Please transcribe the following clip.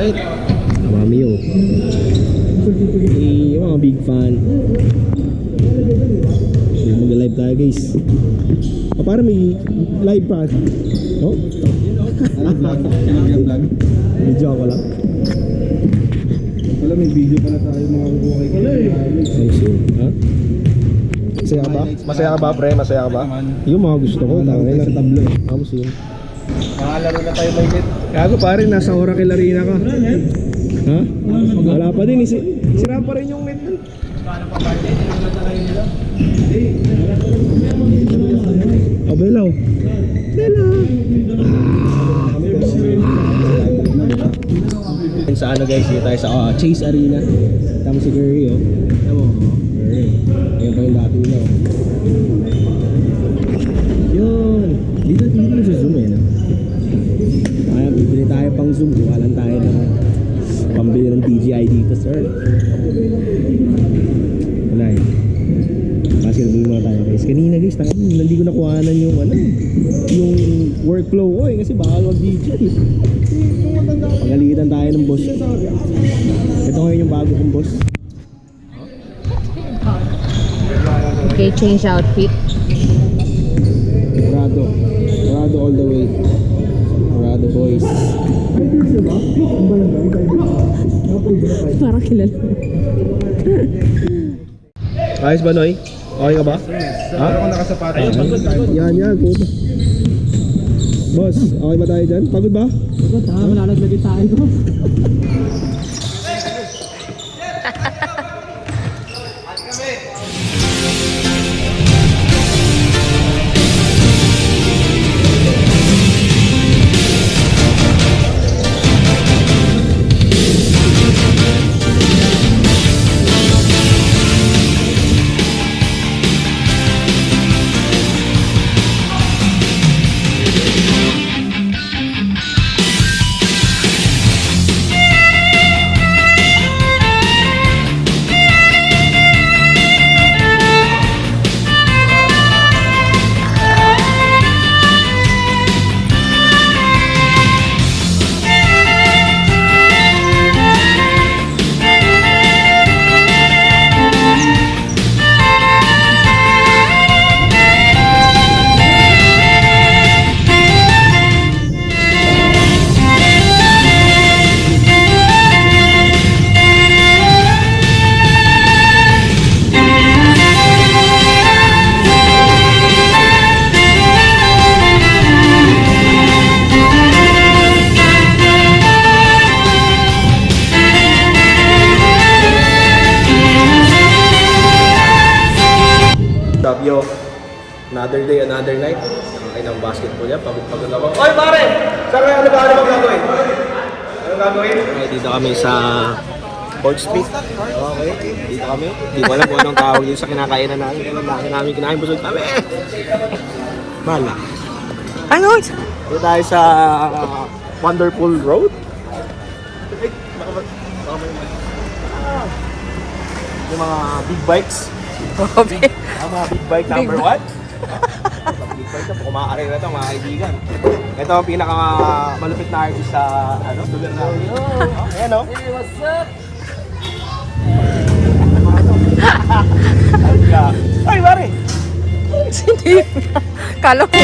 Alright. Mami yo. Yung mga big fan. Mag-live tayo guys. Para may live pa. Oh? Vlog. Video ako lang. Wala, may video pala tayo mga buhay ko. Ha? Masaya ka ba? Masaya ka ba, pre? Masaya ka ba? Yung mga gusto ko. Tayo sa tablo eh. Vamos yun. Makalaro na tayo may net. Gago pare, nasa Oracle Arena ka. Ha? Wala pa din. Sira pa rin yung net. Oh, Belaw. Sa ano guys, dito tayo sa Chase Arena. Tama si Curry oh. Tama mo. Curry. Ayan pa yung dati na oh. Yun. Dito sa Zoom eh no? Kaya bibili tayo pang Zoom. Kuha lang tayo ng pambili ng DJI dito sir. Wala eh. Basketball muna tayo guys. Kanina guys, hindi ko nakuhanan yung yung workflow ko eh. Kasi baka mag-DJ. Pagalitan tayo ng boss. Ito ngayon yung bago kong boss. Okay, change outfit. Prado all the way. Prado boys. Parang kilala. Ayos ba Noy? Okay ka ba? Ha? Pero kung nakasapatos. Yan puto. Boss, okay ba tayo dyan? Pagod ba? Pagod ha, malalaglag tayo. Yo, another day, another night. Nakakain ng basketball yan, pagod ako. Oy pare! Saan kayo ano gagawin? Anong gagawin? Okay, dito kami sa Port Street. Okay, dito kami. Hindi ko alam kung anong tawag dito sa kinakainan namin. Laki namin kinain, busog kami. Mala. Ano? Dito tayo sa Wonderful Road. Ay, baka yung mga big bikes. Ang mga big bike number 1. Big bike na po, kumakarin na ito mga kaibigan. Ito ang pinaka malupit na artist sa lugar na. Ayan o. Hey, what's up? Ay, pare! Hindi. Kala ko